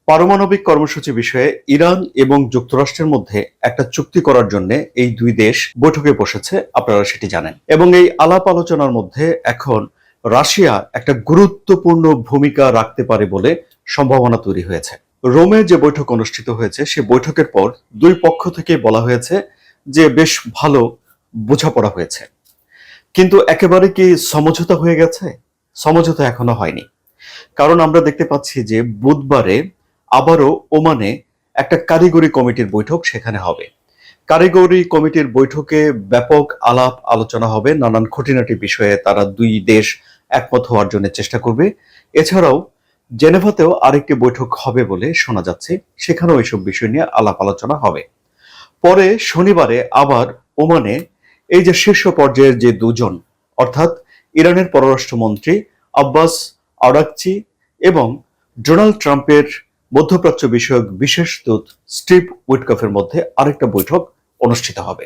পারমাণবিক কর্মসূচি বিষয়ে ইরান এবং যুক্তরাষ্ট্রের মধ্যে একটা চুক্তি করার জন্য এই দুই দেশ বৈঠকে বসেছে, আপনারা সেটি জানেন। এবং এই আলাপ আলোচনার মধ্যে এখন রাশিয়া একটা গুরুত্বপূর্ণ ভূমিকা রাখতে পারে বলে সম্ভাবনা তৈরি হয়েছে। রোমে যে বৈঠক অনুষ্ঠিত হয়েছে সে বৈঠকের পর দুই পক্ষ থেকে বলা হয়েছে যে বেশ ভালো বোঝাপড়া হয়েছে, কিন্তু একেবারে কি সমঝোতা হয়ে গেছে? সমঝোতা এখনো হয়নি। কারণ আমরা দেখতে পাচ্ছি যে বুধবারে আবারও ওমানে একটা কারিগরি কমিটির বৈঠক সেখানে হবে। কারিগরি কমিটির বৈঠকে ব্যাপক আলাপ আলোচনা হবে, নানান খুঁটিনাটি বিষয়ে তারা দুই দেশ একমত হওয়ার জন্য চেষ্টা করবে। এছাড়াও জেনেভাতেও আরেকটি বৈঠক হবে বলে শোনা যাচ্ছে, সেখানেও এইসব বিষয় নিয়ে আলাপ আলোচনা হবে। পরে শনিবারে আবার ওমানে এই যে শীর্ষ পর্যায়ের যে দুজন, অর্থাৎ ইরানের পররাষ্ট্রমন্ত্রী আব্বাস আরাকচি এবং ডোনাল্ড ট্রাম্পের মধ্যপ্রাচ্য বিষয়ক বিশেষ দূত স্টিভ উইটকফের মধ্যে আরেকটা বৈঠক অনুষ্ঠিত হবে।